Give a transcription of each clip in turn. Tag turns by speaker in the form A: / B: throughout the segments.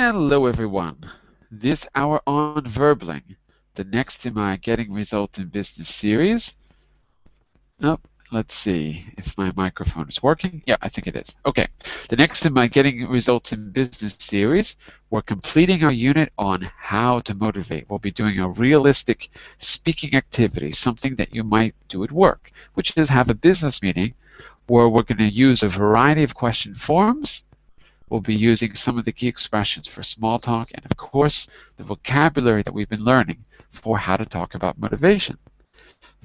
A: Hello everyone. This hour on Verbling, the next in my Getting Results in Business series. Oh, let's see if my microphone is working. Yeah, I think it is. Okay, the next in my Getting Results in Business series, we're completing our unit on how to motivate. We'll be doing a realistic speaking activity, something that you might do at work, which is have a business meeting where we're going to use a variety of question forms. We'll be using some of the key expressions for small talk and, of course, the vocabulary that we've been learning for how to talk about motivation.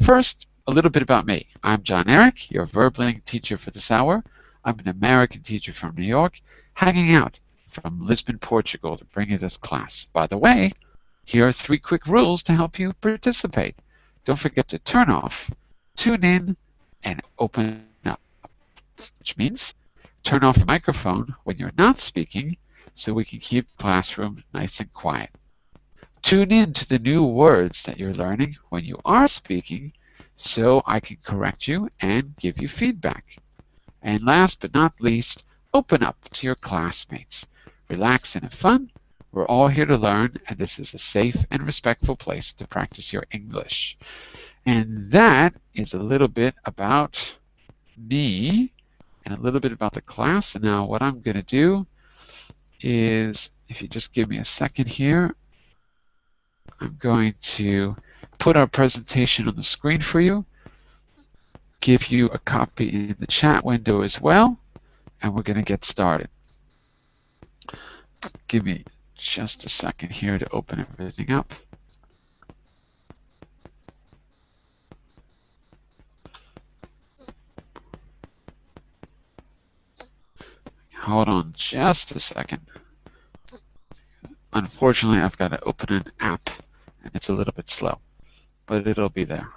A: First, a little bit about me. I'm Jon-Eric, your Verbling teacher for this hour. I'm an American teacher from New York, hanging out from Lisbon, Portugal to bring you this class. By the way, here are 3 quick rules to help you participate. Don't forget to turn off, tune in, and open up, which means turn off your microphone when you're not speaking so we can keep the classroom nice and quiet. Tune in to the new words that you're learning when you are speaking so I can correct you and give you feedback. And last but not least, open up to your classmates. Relax and have fun. We're all here to learn, and this is a safe and respectful place to practice your English. And that is a little bit about me and a little bit about the class. And now what I'm going to do is, if you just give me a second here, I'm going to put our presentation on the screen for you, give you a copy in the chat window as well, and we're going to get started. Give me just a second here to open everything up. Hold on just a second. Unfortunately, I've got to open an app, and it's a little bit slow, but it'll be there.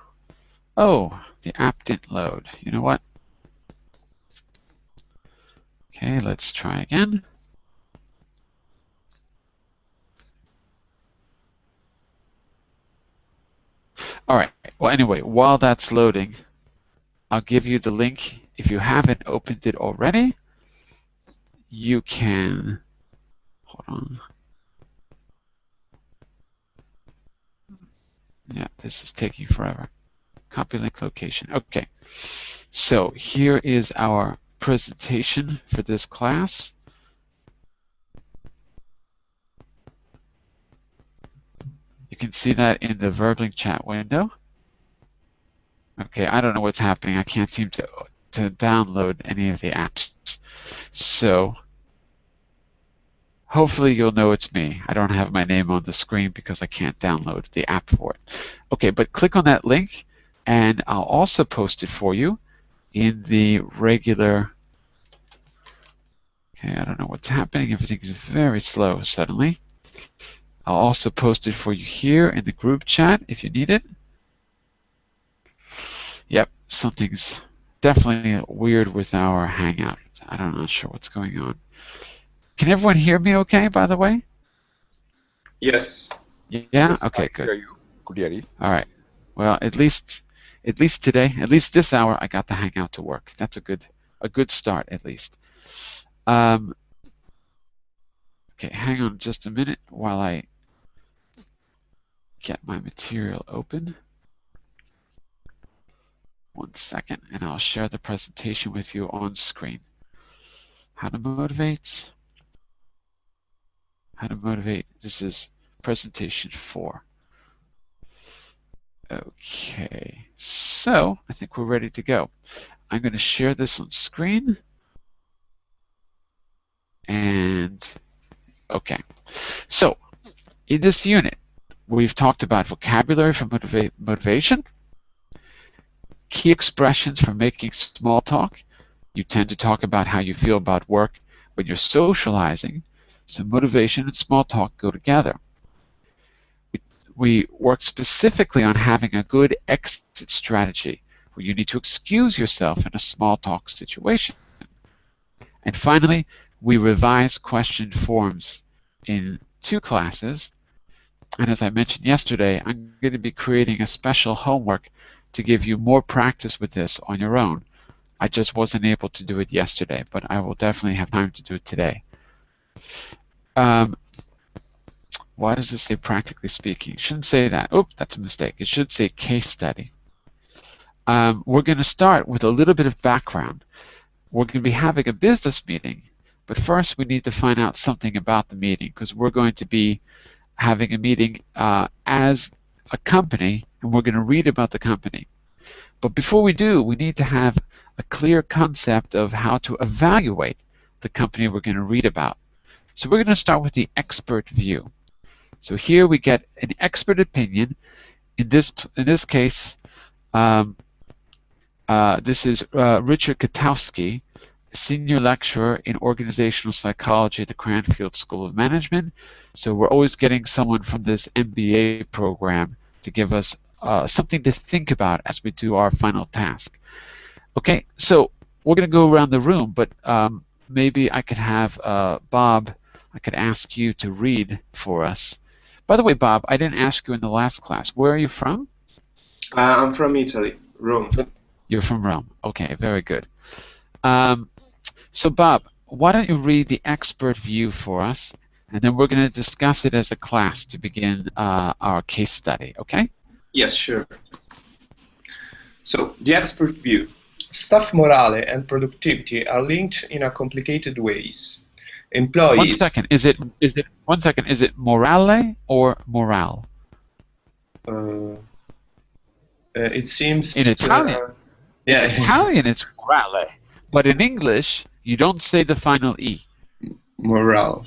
A: Oh, the app didn't load. You know what? Okay, let's try again. All right. Well, anyway, while that's loading, I'll give you the link. If you haven't opened it already, you can, hold on. Yeah, this is taking forever. Copy link location. Okay, so here is our presentation for this class. You can see that in the Verbling chat window. Okay, I don't know what's happening. I can't seem to download any of the apps. So hopefully you'll know it's me. I don't have my name on the screen because I can't download the app for it. Okay, but click on that link, and I'll also post it for you in the regular. Okay, I don't know what's happening. Everything is very slow suddenly. I'll also post it for you here in the group chat if you need it. Yep, something's definitely weird with our Hangout. I'm not sure what's going on. Can everyone hear me okay, by the way?
B: Yes.
A: Yeah?
B: Yes,
A: okay, good.
B: I hear you. Good hearing.
A: All right. Well, at least today, at least this hour, I got the Hangout to work. That's a good start, at least. Okay, hang on just a minute while I get my material open. 1 second, and I'll share the presentation with you on screen. How to motivate. How to motivate. This is presentation 4. Okay, so I think we're ready to go. I'm going to share this on screen. And okay, so in this unit, we've talked about vocabulary for motivation, key expressions for making small talk. You tend to talk about how you feel about work when you're socializing, so motivation and small talk go together. We work specifically on having a good exit strategy where you need to excuse yourself in a small talk situation. And finally, we revise question forms in 2 classes. And as I mentioned yesterday, I'm going to be creating a special homework to give you more practice with this on your own. I just wasn't able to do it yesterday, but I will definitely have time to do it today. Why does it say practically speaking? It shouldn't say that. Oops, that's a mistake. It should say case study. We're going to start with a little bit of background. We're going to be having a business meeting, but first we need to find out something about the meeting, because we're going to be having a meeting as a company, and we're going to read about the company. But before we do, we need to have a clear concept of how to evaluate the company we're going to read about. So we're going to start with the expert view. So here we get an expert opinion. In this case, this is Richard Katowski, senior lecturer in organizational psychology at the Cranfield School of Management. So we're always getting someone from this MBA program to give us something to think about as we do our final task. Okay, so we're going to go around the room, but maybe I could have Bob, I could ask you to read for us. By the way, Bob, I didn't ask you in the last class. Where are you from?
B: I'm from Italy, Rome.
A: You're from Rome. Okay, very good. So Bob, why don't you read the expert view for us, and then we're going to discuss it as a class to begin our case study, okay?
B: Yes, sure. So, the expert view. Staff morale and productivity are linked in a complicated ways. Employees...
A: One second, is it morale or morale?
B: It seems...
A: In Italian.
B: Yeah.
A: In Italian it's morale, but in English you don't say the final E.
B: Morale.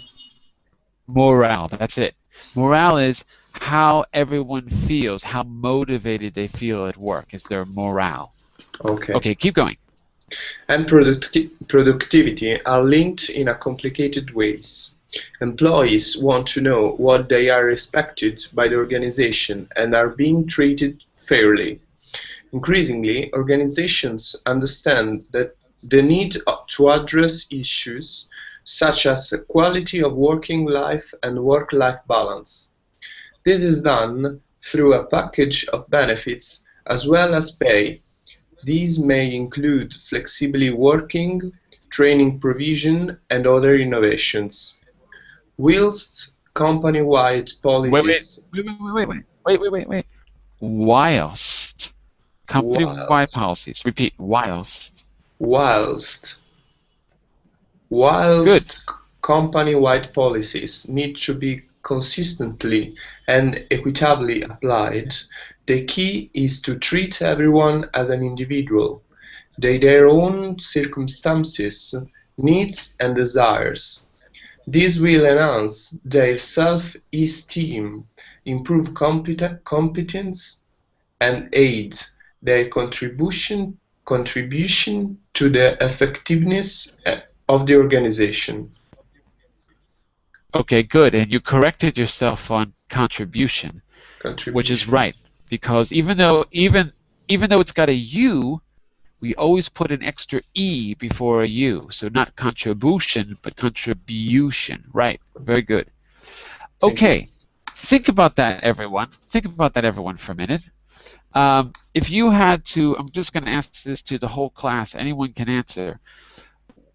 A: Morale, that's it. Morale is how everyone feels, how motivated they feel at work, is their morale.
B: Okay.
A: Okay, keep going.
B: And productivity are linked in a complicated ways. Employees want to know what they are respected by the organization and are being treated fairly. Increasingly, organizations understand that the need to address issues such as quality of working life and work-life balance. This is done through a package of benefits as well as pay. These may include flexibly working, training provision, and other innovations. Whilst company-wide policies...
A: Wait. Whilst company-wide policies. Repeat, whilst.
B: Whilst company-wide policies need to be consistently and equitably applied, the key is to treat everyone as an individual, their own circumstances, needs and desires. This will enhance their self-esteem, improve competence, and aid their contribution to the effectiveness of the organization.
A: Okay, good. And you corrected yourself on contribution, which is right, because even though it's got a U, we always put an extra E before a U. So not contribution, but contribution. Right. Very good. Okay. Think about that, everyone. Think about that, everyone, for a minute. If you had to, I'm just going to ask this to the whole class. Anyone can answer.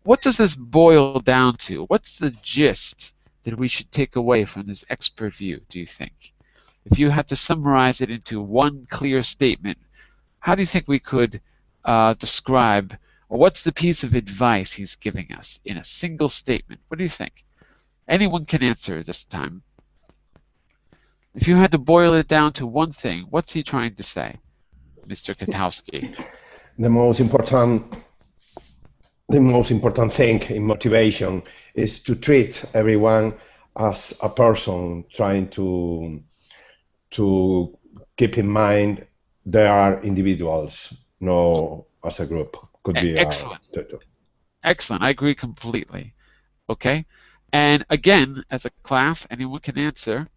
A: What does this boil down to? What's the gist that we should take away from this expert view, do you think? If you had to summarize it into one clear statement, how do you think we could describe, or what's the piece of advice he's giving us in a single statement? What do you think? Anyone can answer this time. If you had to boil it down to one thing, what's he trying to say, Mr. Katowski?
C: The most important thing in motivation is to treat everyone as a person, trying to keep in mind they are individuals, no as a group. Could be
A: excellent. Excellent. I agree completely. Okay. And again, as a class, anyone can answer.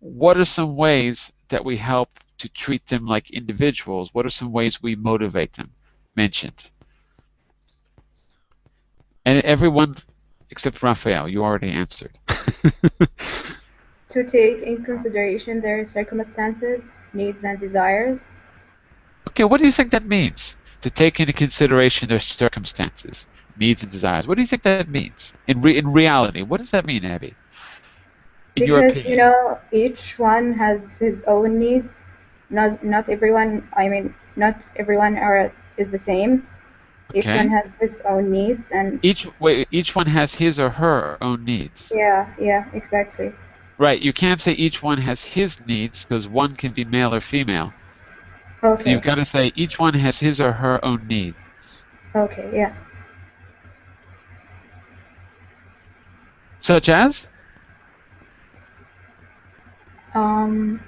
A: What are some ways that we help to treat them like individuals? What are some ways we motivate them? Mentioned. And everyone except Raphael, you already answered.
D: To take in consideration their circumstances, needs, and desires.
A: Okay, what do you think that means? To take into consideration their circumstances, needs, and desires. What do you think that means in reality? What does that mean, Abby? in your
D: Because, you
A: opinion.
D: know, each one has his own needs. Not everyone, I mean, not everyone is the same. Each one
A: Okay.
D: has his own needs, and
A: Each one has his or her own needs.
D: yeah, exactly.
A: Right. You can't say each one has his needs because one can be male or female. So you've
D: Okay,
A: got to say each one has his or her own needs.
D: okay, yes.
A: Such as?
D: Um,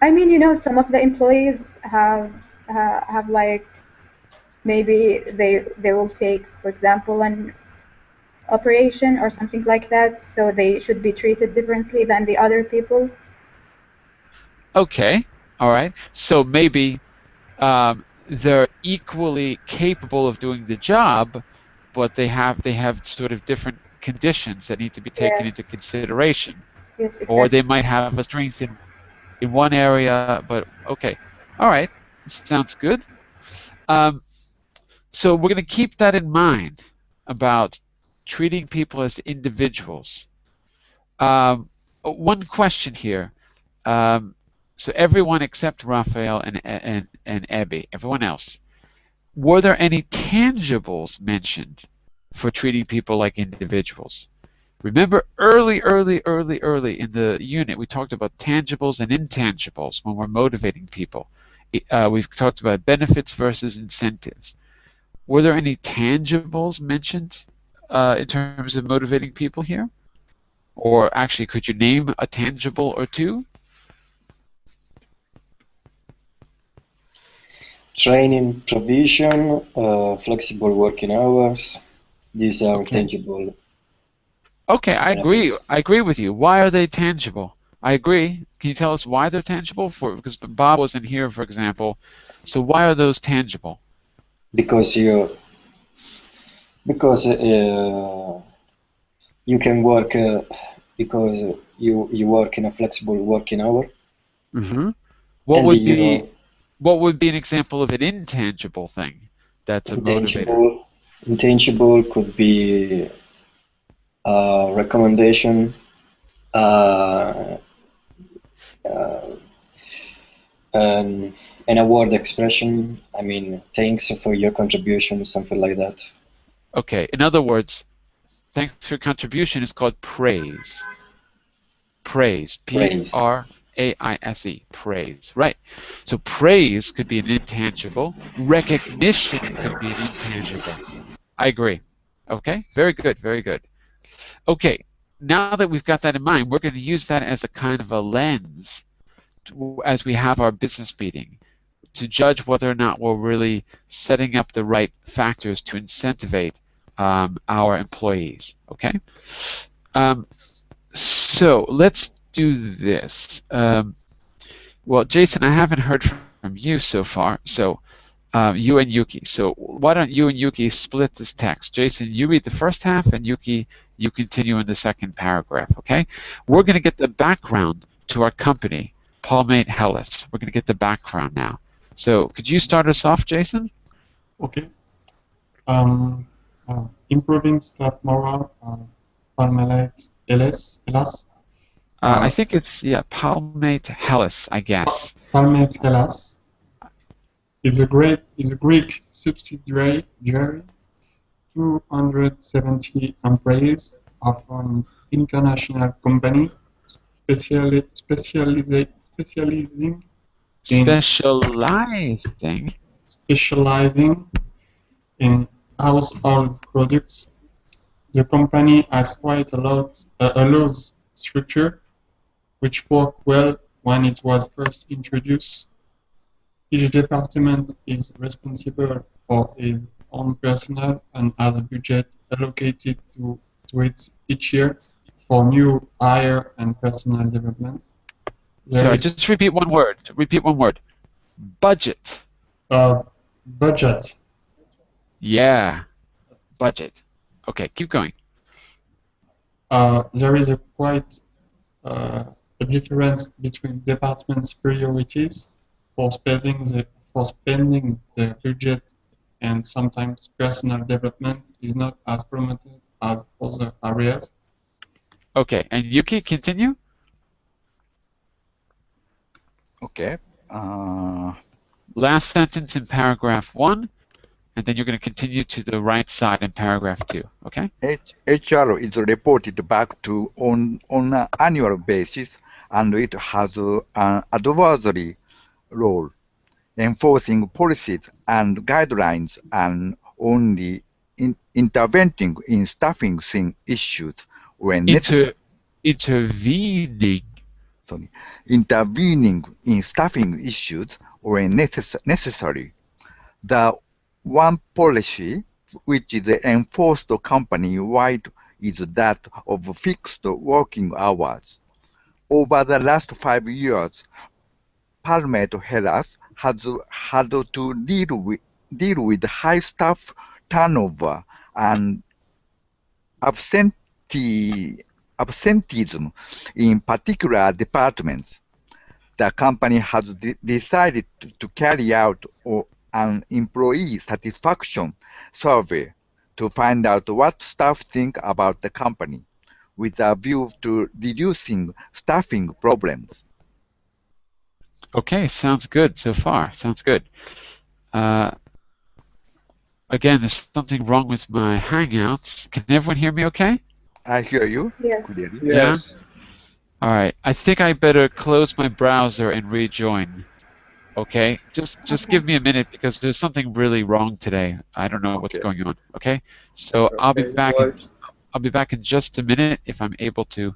D: I mean, you know, some of the employees have like maybe they will take, for example, an operation or something like that, so they should be treated differently than the other people.
A: Okay. All right. So maybe they're equally capable of doing the job, but they have sort of different conditions that need to be taken into
D: Yes,
A: consideration.
D: yes,
A: Or they
D: exactly.
A: might have a strength in one area, but okay. All right. Sounds good. Um, so we're going to keep that in mind about treating people as individuals. Um, one question here. Um, so everyone except Raphael and Ebby, everyone else, were there any tangibles mentioned for treating people like individuals? Remember early in the unit, we talked about tangibles and intangibles when we're motivating people. We've talked about benefits versus incentives. Were there any tangibles mentioned in terms of motivating people here? Or actually, could you name a tangible or two?
E: Training provision, flexible working hours, these are
A: Okay.
E: tangible
A: Okay, I agree.
E: benefits
A: I agree with you. Why are they tangible? I agree. Can you tell us why they're tangible? Because Bob wasn't here, for example. So why are those tangible?
E: because because you can work because you work in a flexible working hour
A: Hmm. What
E: and
A: would be
E: you
A: what would be an example of an intangible thing that's a motivator?
E: intangible could be a recommendation, uh, uh, an award expression. I mean, thanks for your contribution, something like that.
A: Okay, in other words, thanks for your contribution is called praise. Praise.
E: Praise.
A: Praise. Praise. Right. So praise could be an intangible. Recognition could be an intangible. I agree. Okay. Very good. Very good. Okay. Now that we've got that in mind, we're going to use that as a kind of a lens as we have our business meeting to judge whether or not we're really setting up the right factors to incentivize our employees. Okay. Um, So let's do this. Well, Jason, I haven't heard from you so far. So you and Yuki. So why don't you and Yuki split this text? Jason, you read the first half, and Yuki, you continue in the second paragraph. Okay? We're going to get the background to our company, Palmate Hellas. We're going to get the background now. So could you start us off, Jason?
F: Okay. Um, Improving staff morale, Palmate Hellas.
A: I think it's, yeah, Palmate Hellas, I guess.
F: Palmate Hellas is a Greek subsidiary, 270 employees of an international company specializing in
A: Specializing.
F: specializing in household products. The company has quite a loose structure, which worked well when it was first introduced. Each department is responsible for its own personnel and has a budget allocated to it each year for new hire and personnel development. There
A: Sorry,
F: is
A: just repeat one word. Repeat one word. Budget.
F: a budget.
A: Yeah, budget. Okay, keep going.
F: There is a quite a difference between departments' priorities for spending the budget, and sometimes personal development is not as promoted as other areas.
A: Okay, and Yuki, continue.
G: Okay.
A: Last sentence in paragraph 1, and then you're going to continue to the right side in paragraph 2, okay?
G: HR is reported back to on an annual basis, and it has an advisory role, enforcing policies and guidelines and only intervening in staffing issues when necessary. Intervening in staffing issues when necessary. The one policy which is enforced company-wide is that of fixed working hours. Over the last 5 years, Parliament Hellas has had to deal with high staff turnover and absenteeism in particular departments. The company has decided to carry out an employee satisfaction survey to find out what staff think about the company, with a view to reducing staffing problems.
A: Okay, sounds good so far. Sounds good. Again, there's something wrong with my Hangouts. Can everyone hear me okay?
G: I hear you.
D: Yes.
G: Clearly.
B: Yes.
A: Yeah? All right. I think I better close my browser and rejoin. Okay? Just
D: Okay.
A: give me a minute because there's something really wrong today. I don't know what's going on. Okay? So I'll be back in just a minute if I'm able to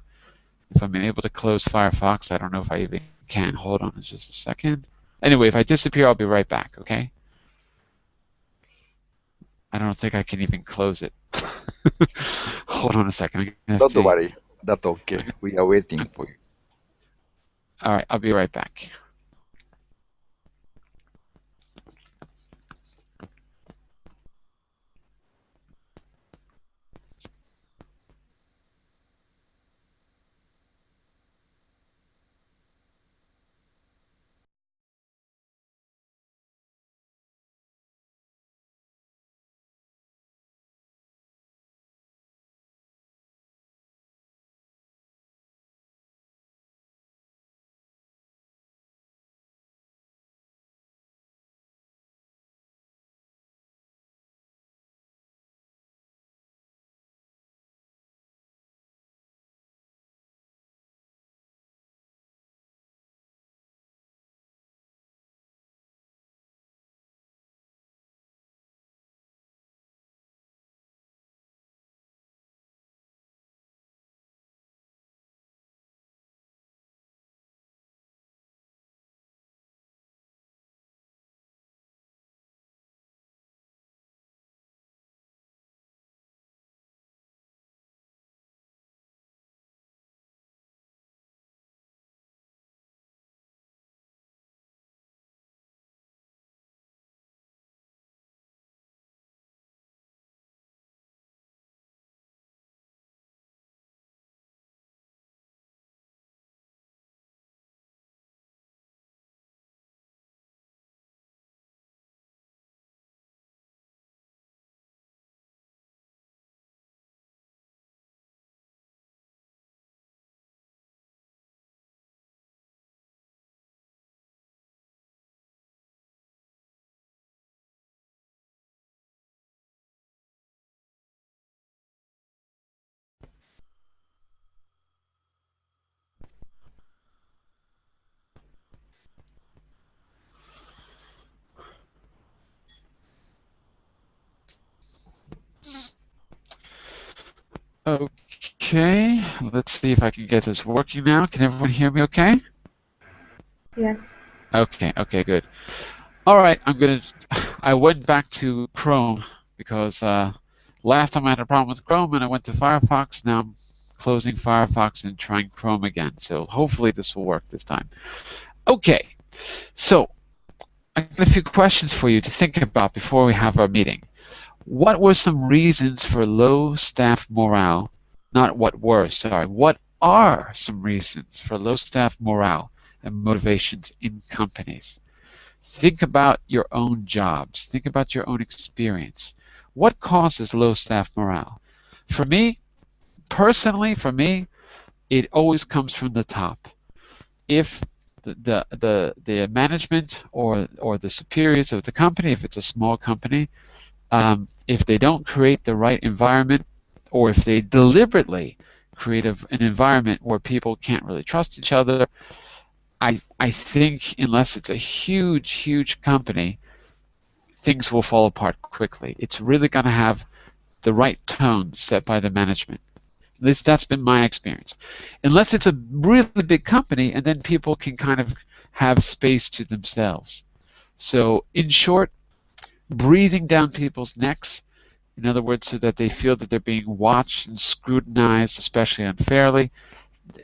A: close Firefox. I don't know if I even can. Hold on just a second. Anyway, if I disappear, I'll be right back, okay? I don't think I can even close it. Hold on a second.
G: Don't worry. That's okay. We are waiting for you.
A: All right, I'll be right back. Okay, let's see if I can get this working now. Can everyone hear me okay?
D: Yes.
A: Okay, good. All right, I went back to Chrome because last time I had a problem with Chrome and I went to Firefox. Now I'm closing Firefox and trying Chrome again. So hopefully this will work this time. Okay, so I got a few questions for you to think about before we have our meeting. What were some reasons for low staff morale? Not what were, sorry. What are some reasons for low staff morale and motivations in companies? Think about your own jobs. Think about your own experience. What causes low staff morale? For me, personally, it always comes from the top. If the management or the superiors of the company, if it's a small company, if they don't create the right environment, or if they deliberately create an environment where people can't really trust each other, I think unless it's a huge company, things will fall apart quickly. It's really going to have the right tone set by the management. At least that's been my experience. Unless it's a really big company, and then people can kind of have space to themselves. So in short, breathing down people's necks, in other words, so that they feel that they're being watched and scrutinized, especially unfairly,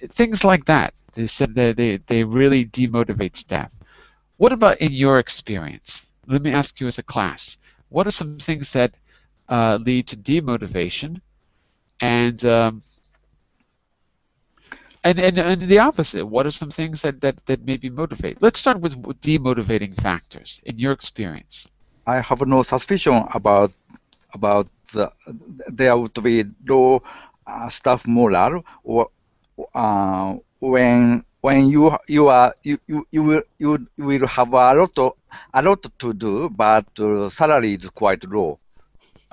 A: things like that. They said that they really demotivate staff. What about in your experience? Let me ask you as a class. What are some things that lead to demotivation, and and the opposite? What are some things that maybe motivate? Let's start with demotivating factors in your experience.
G: I have no suspicion about there would be low staff morale, or when you will have a lot to do, but salary is quite low.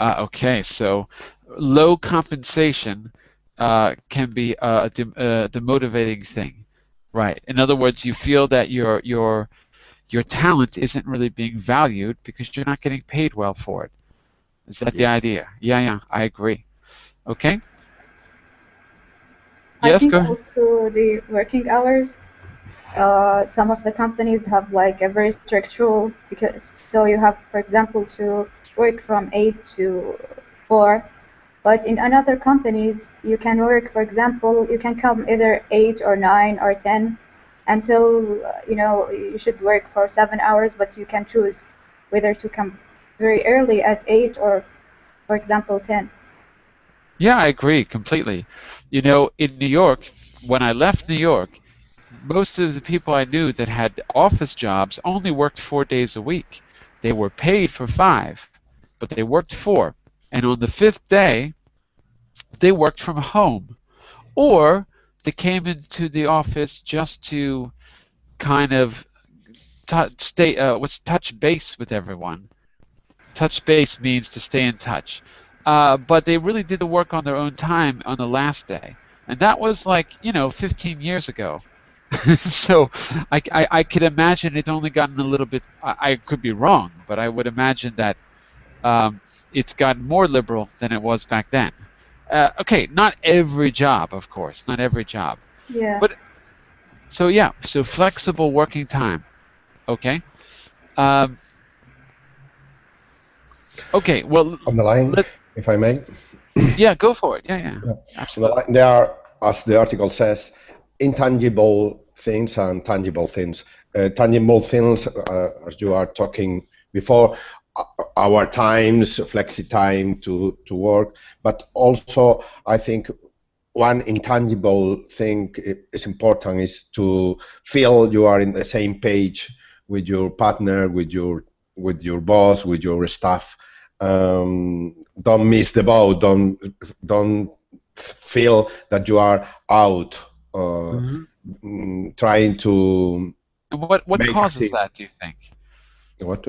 A: Okay, so low compensation can be a demotivating thing, right? In other words, you feel that your talent isn't really being valued because you're not getting paid well for it. Is that the idea? Yeah, I agree. Okay.
D: I
A: Yes,
D: think
A: go ahead.
D: also the working hours. Some of the companies have like a very strict rule, because so you have, for example, to work from 8 to 4, but in another companies you can work, for example, you can come either 8 or 9 or 10 until you should work for 7 hours, but you can choose whether to come very early at 8 or, for example, 10.
A: Yeah, I agree completely. You know, in New York, when I left New York, most of the people I knew that had office jobs only worked 4 days a week. They were paid for 5, but they worked 4. And on the 5th day, they worked from home. Or they came into the office just to kind of touch base with everyone. Touch base means to stay in touch. But they really did the work on their own time on the last day. And that was like, 15 years ago. So I could imagine it's only gotten a little bit, I could be wrong, but I would imagine that it's gotten more liberal than it was back then. Okay, not every job, of course, not every job.
D: Yeah.
A: But so yeah, so flexible working time. Okay. Um, okay, well,
C: On the line, if I may.
A: yeah, go for it. Yeah,
C: Yeah. On the
A: absolutely.
C: line, there are, as the article says, intangible things and tangible things. Tangible things, as you are talking before, our times, flexi time to work, but also I think one intangible thing is important is to feel you are in the same page with your partner, with your boss, with your staff. Don't miss the boat. Don't feel that you are out trying to
A: And what
C: make a
A: causes
C: thing.
A: that, do you think?
C: What?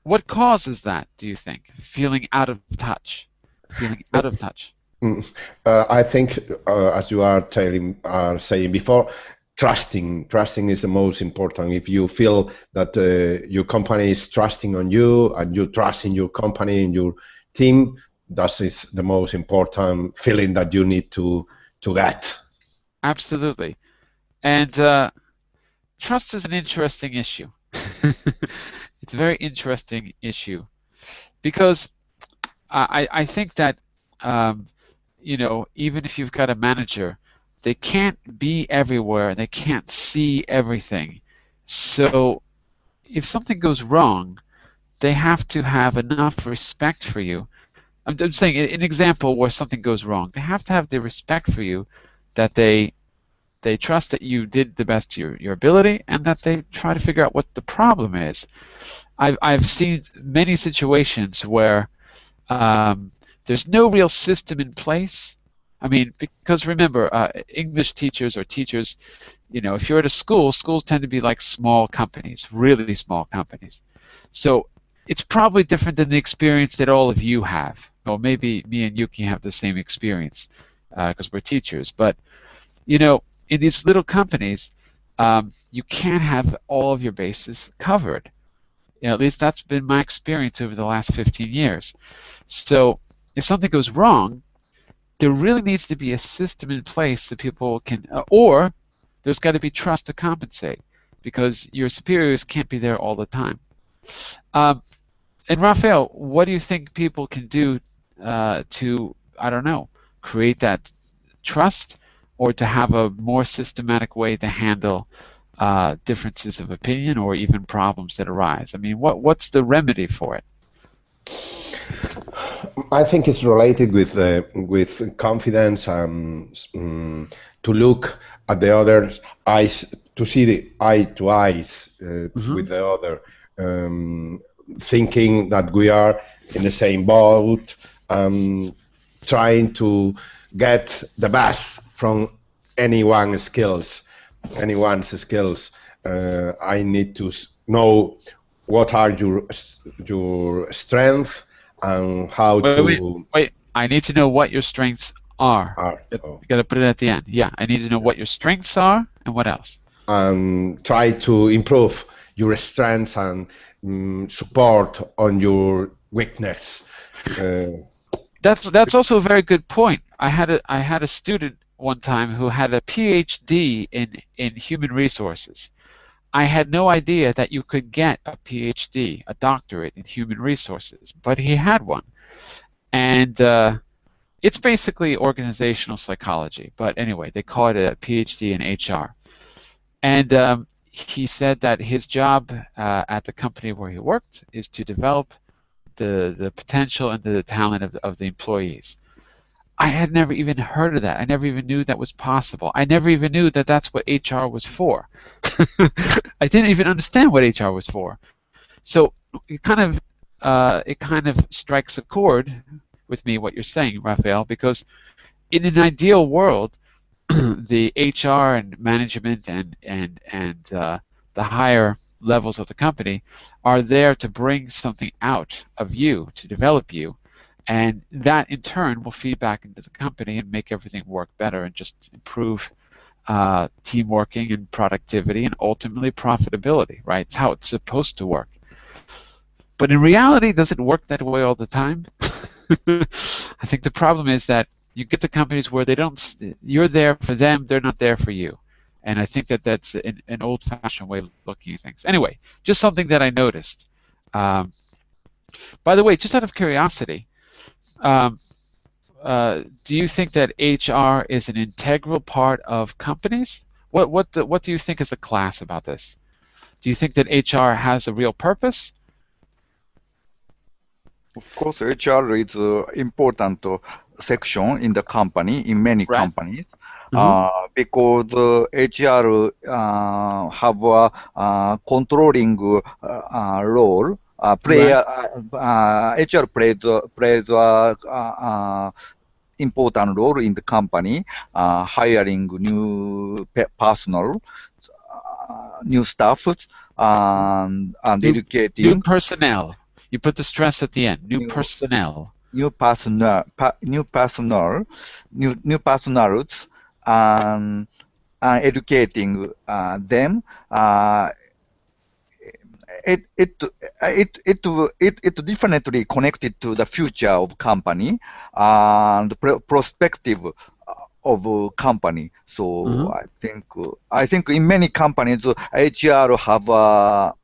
A: What causes that, do you think? Feeling out of touch. Feeling out of touch.
C: I think, as you are saying before, trusting is the most important. If you feel that your company is trusting on you and you trust in your company and your team, that is the most important feeling that you need to get.
A: Absolutely. And trust is an interesting issue. It's a very interesting issue because I think that even if you've got a manager, they can't be everywhere. They can't see everything. So if something goes wrong, they have to have enough respect for you. I'm saying an example where something goes wrong. They have to have the respect for you that they trust that you did the best to your ability, and that they try to figure out what the problem is. I've seen many situations where there's no real system in place, I mean, because remember, English teachers or teachers, if you're at a school, schools tend to be like small companies, really small companies. So it's probably different than the experience that all of you have. Or maybe me and Yuki have the same experience because we're teachers. But, in these little companies, you can't have all of your bases covered. At least that's been my experience over the last 15 years. So if something goes wrong, there really needs to be a system in place that people can, or there's got to be trust to compensate, because your superiors can't be there all the time. And Raphael, what do you think people can do to, I don't know, create that trust, or to have a more systematic way to handle differences of opinion or even problems that arise? I mean, what's the remedy for it?
C: I think it's related with confidence, to look at the other's eyes, to see the eye to eyes with the other, thinking that we are in the same boat, trying to get the best from anyone's skills. I need to know what are your strengths and how to.
A: Wait. I need to know what your strengths are. You got to put it at the end. Yeah, I need to know what your strengths are and what else.
C: And try to improve your strengths and support on your weakness.
A: That's also a very good point. I had a student one time who had a PhD in human resources. I had no idea that you could get a PhD, a doctorate in human resources, but he had one. And it's basically organizational psychology, but anyway, they call it a PhD in HR. And he said that his job at the company where he worked is to develop the potential and the talent of the employees. I had never even heard of that. I never even knew that was possible. I never even knew that that's what HR was for. I didn't even understand what HR was for. So it kind of strikes a chord with me, what you're saying, Raphael, because in an ideal world, the HR and management and the higher levels of the company are there to bring something out of you, to develop you, and that in turn will feed back into the company and make everything work better and just improve team working and productivity and ultimately profitability, right? It's how it's supposed to work. But in reality, does it work that way all the time? I think the problem is that you get to companies where you're there for them, they're not there for you. And I think that that's an old-fashioned way of looking at things. Anyway, just something that I noticed. By the way, just out of curiosity, do you think that HR is an integral part of companies? What do you think as a class about this? Do you think that HR has a real purpose?
G: Of course, HR is an important section in the company, in many companies, because HR have a controlling role. HR plays important role in the company, hiring new personnel, new staff, and educating.
A: New personnel. You put the stress at the end. New personnel,
G: and educating them. It definitely connected to the future of company and perspective of company. So I think in many companies HR have a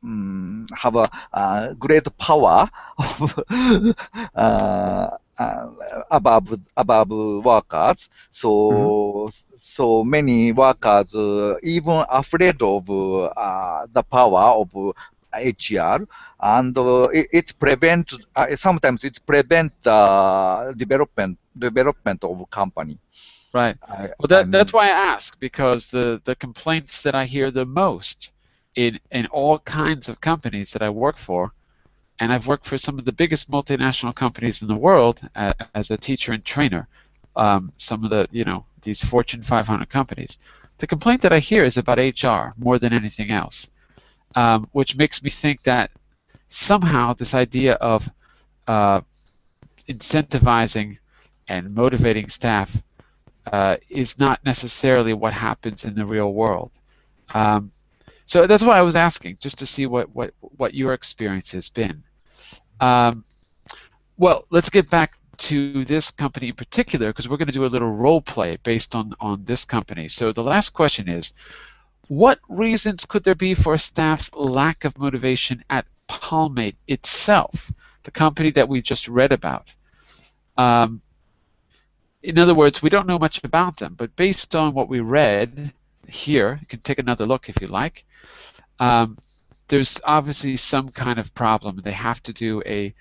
G: great power above workers. So many workers even afraid of the power of HR, and it prevent sometimes it prevent development of company.
A: Right. Well, that's why I ask, because the complaints that I hear the most in all kinds of companies that I work for, and I've worked for some of the biggest multinational companies in the world as a teacher and trainer, some of the, these Fortune 500 companies. The complaint that I hear is about HR more than anything else, which makes me think that somehow this idea of incentivizing and motivating staff is not necessarily what happens in the real world. So that's why I was asking, just to see what your experience has been. Well, let's get back to this company in particular, because we're going to do a little role play based on this company. So the last question is, what reasons could there be for a staff's lack of motivation at Palmate itself, the company that we just read about? In other words, we don't know much about them, but based on what we read here, you can take another look if you like, there's obviously some kind of problem. They have to do an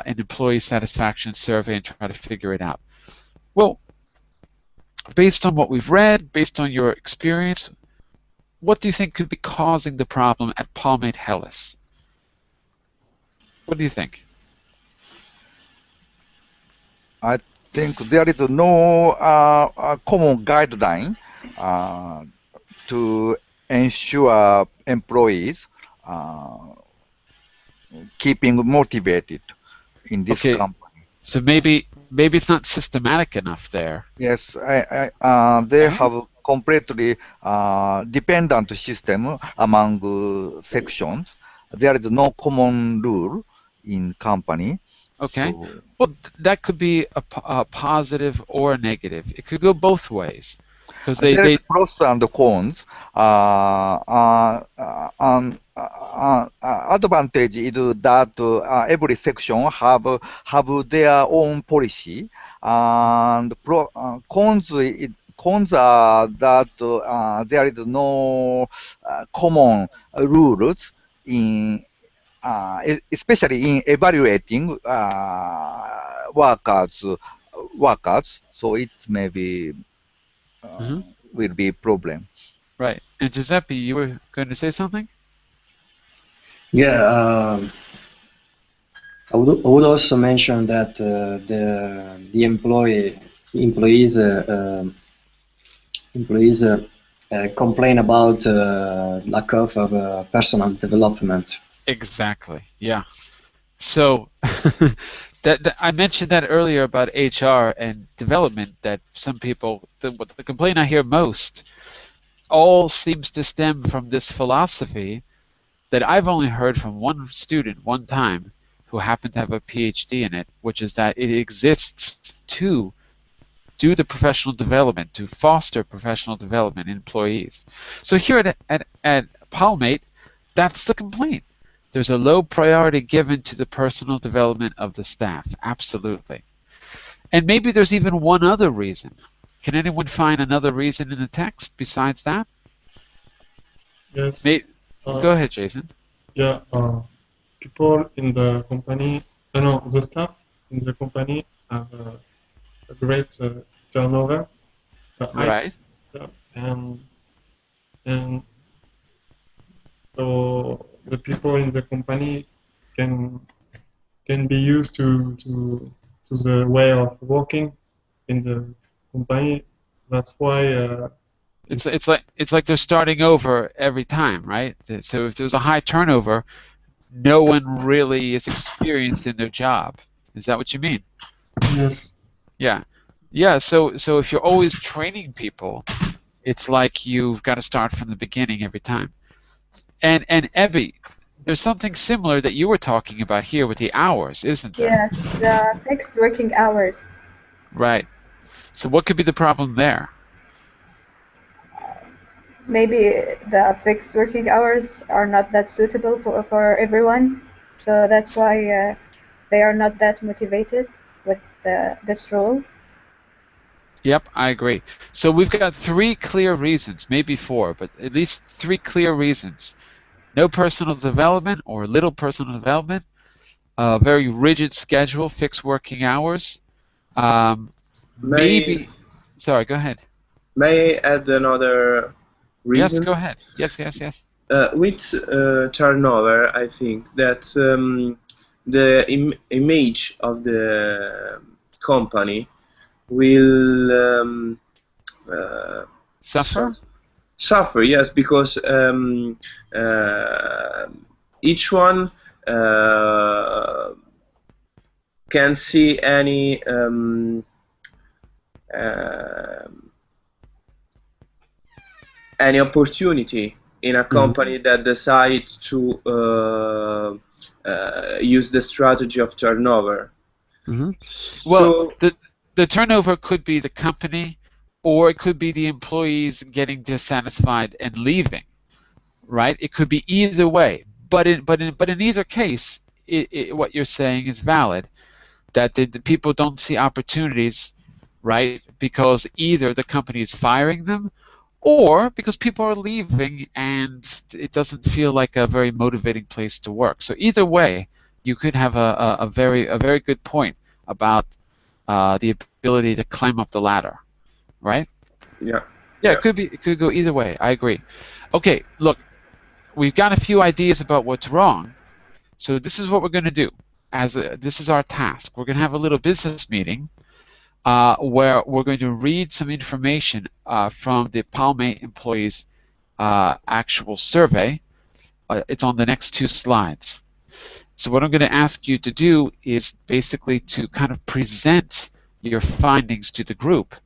A: employee satisfaction survey and try to figure it out. Well, based on what we've read, based on your experience, what do you think could be causing the problem at Palmate Hellas? What do you think?
G: I think there is no common guideline to ensure employees keeping motivated in this company.
A: So maybe it's not systematic enough there.
G: Yes, they have completely dependent system among sections. There is no common rule in company.
A: Okay.
G: So,
A: well, that could be a positive or a negative. It could go both ways. Because
G: there is pros and cons. Advantage is that every section have their own policy, and cons are that there is no common rules in. Especially in evaluating workers, so it may be will be a problem.
A: Right. And Giuseppe, you were going to say something?
E: Yeah, I would also mention that the employees complain about lack of personal development.
A: Exactly. Yeah. So that I mentioned that earlier about HR and development. That some people, the complaint I hear most, all seems to stem from this philosophy that I've only heard from one student one time, who happened to have a PhD in it, which is that it exists to do the professional development, to foster professional development in employees. So here at Palmate, that's the complaint. There's a low priority given to the personal development of the staff. Absolutely. And maybe there's even one other reason. Can anyone find another reason in the text besides that?
F: Yes.
A: Go ahead, Jason.
F: Yeah. People in the company, the staff in the company have a great turnover.
A: Right.
F: And so the people in the company can be used to the way of working in the company. That's why
A: it's like they're starting over every time, right? So if there's a high turnover, no one really is experienced in their job. Is that what you mean?
F: Yes.
A: Yeah. Yeah, so if you're always training people, it's like you've got to start from the beginning every time. And Ebby, there's something similar that you were talking about here with the hours, isn't there?
D: Yes, the fixed working hours.
A: Right. So what could be the problem there?
D: Maybe the fixed working hours are not that suitable for everyone, so that's why they are not that motivated with this role.
A: Yep, I agree. So we've got 3 clear reasons, maybe 4, but at least 3 clear reasons. No personal development or little personal development, a very rigid schedule, fixed working hours. Maybe. Sorry, go ahead.
B: May I add another reason?
A: Yes, go ahead. Yes.
B: With turnover, I think that the image of the company will
A: Suffer?
B: suffer, yes, because each one can see any opportunity in a company that decides to use the strategy of turnover.
A: Well, the turnover could be the company, or it could be the employees getting dissatisfied and leaving, right? It could be either way. But in either case, what you're saying is valid. That the people don't see opportunities, right? Because either the company is firing them, or because people are leaving and it doesn't feel like a very motivating place to work. So either way, you could have a very good point about the ability to climb up the ladder, right?
B: Yeah.
A: Yeah, it could go either way. I agree. Okay, look, we've got a few ideas about what's wrong. So this is what we're going to do. This is our task. We're going to have a little business meeting where we're going to read some information from the Palme employees' actual survey. It's on the next 2 slides. So what I'm going to ask you to do is basically to kind of present your findings to the group,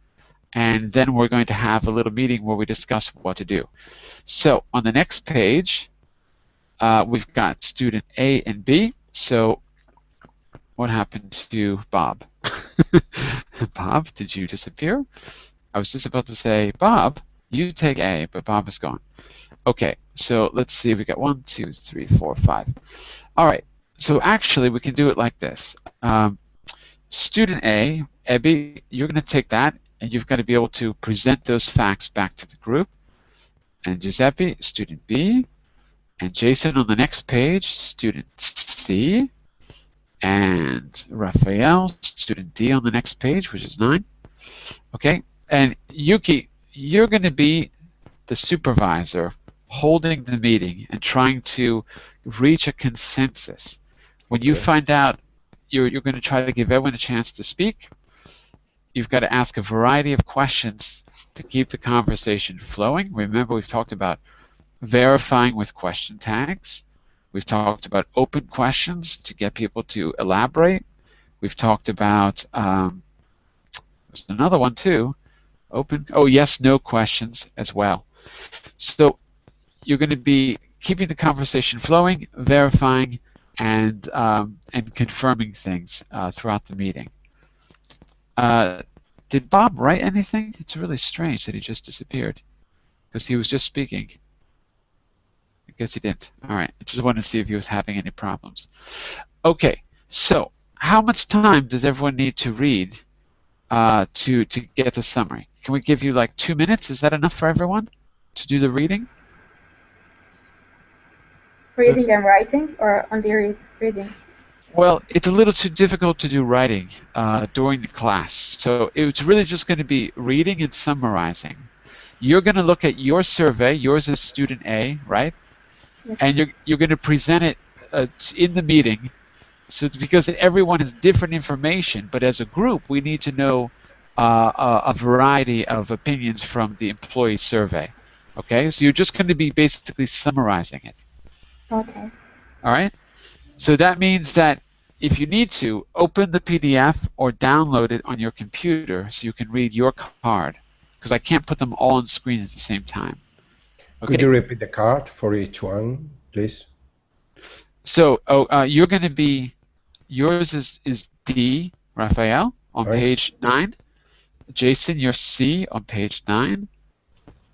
A: and then we're going to have a little meeting where we discuss what to do. So on the next page, we've got student A and B. So what happened to Bob? Bob, did you disappear? I was just about to say, Bob, you take A, but Bob is gone. Okay, so let's see. We got 1, 2, 3, 4, 5. All right. So actually, we can do it like this. Student A, Ebby, you're going to take that, and you've got to be able to present those facts back to the group. And Giuseppe, student B. And Jason on the next page, student C. And Raphael, student D on the next page, which is 9. Okay, and Yuki, you're going to be the supervisor holding the meeting and trying to reach a consensus. When you find out you're going to try to give everyone a chance to speak, you've got to ask a variety of questions to keep the conversation flowing. Remember, we've talked about verifying with question tags. We've talked about open questions to get people to elaborate. We've talked about, there's another one too, yes, no questions as well. So you're going to be keeping the conversation flowing, verifying, and confirming things throughout the meeting. Did Bob write anything? It's really strange that he just disappeared because he was just speaking. I guess he didn't. All right. I just wanted to see if he was having any problems. Okay. So how much time does everyone need to read to get the summary? Can we give you like 2 minutes? Is that enough for everyone to do the reading?
D: Reading and writing, or only reading?
A: Well, it's a little too difficult to do writing during the class. So it's really just going to be reading and summarizing. You're going to look at your survey. Yours is student A, right?
D: Yes.
A: And you're going to present it in the meeting. So because everyone has different information, but as a group, we need to know a variety of opinions from the employee survey. Okay, so you're just going to be basically summarizing it.
D: Okay.
A: All right. So that means that if you need to, open the PDF or download it on your computer so you can read your card, because I can't put them all on screen at the same time. Okay.
C: Could you repeat the card for each one, please?
A: So you're going to be, yours is D, Raphael, on page 9. Jason, you're C on page 9.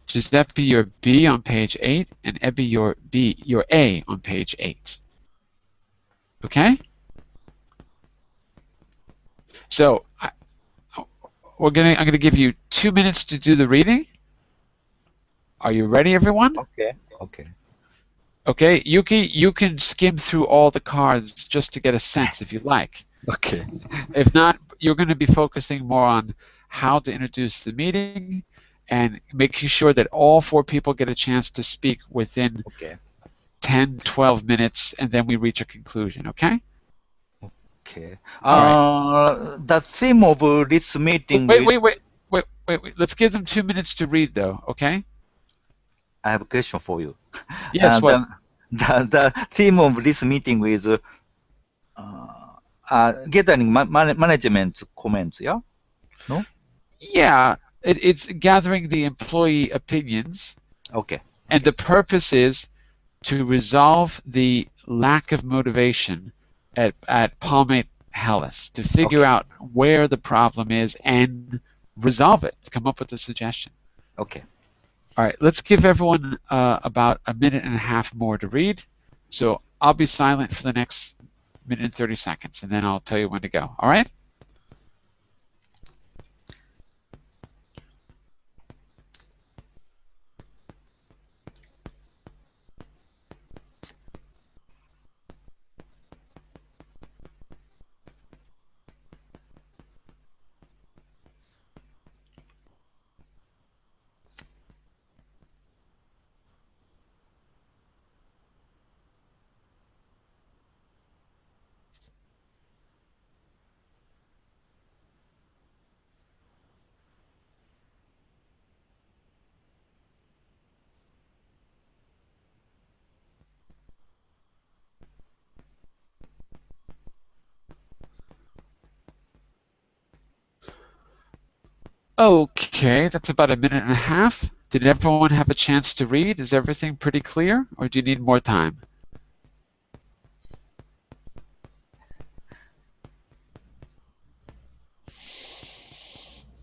A: Giuseppe, you're B on page 8. And Ebby, you're A on page 8. Okay? So I'm going to give you 2 minutes to do the reading. Are you ready, everyone?
G: Okay. Okay.
A: Okay, Yuki, you can skim through all the cards just to get a sense if you like.
G: Okay.
A: If not, you're going to be focusing more on how to introduce the meeting and making sure that all 4 people get a chance to speak within 10, 12 minutes, and then we reach a conclusion, okay?
G: Okay.
A: All
G: The theme of this meeting
A: Wait,
G: with,
A: wait. Let's give them 2 minutes to read, though. Okay?
G: I have a question for you.
A: Yes. What?
G: The theme of this meeting is gathering management comments, yeah? No?
A: Yeah. It's gathering the employee opinions,
G: Okay.
A: and the purpose is to resolve the lack of motivation at Palmate Hellas, to figure
G: Okay.
A: out where the problem is and resolve it, come up with a suggestion.
G: Okay.
A: All right, let's give everyone about a minute and a half more to read. So I'll be silent for the next minute and 30 seconds, and then I'll tell you when to go. All right? Okay, that's about a minute and a half. Did everyone have a chance to read? Is everything pretty clear, or do you need more time?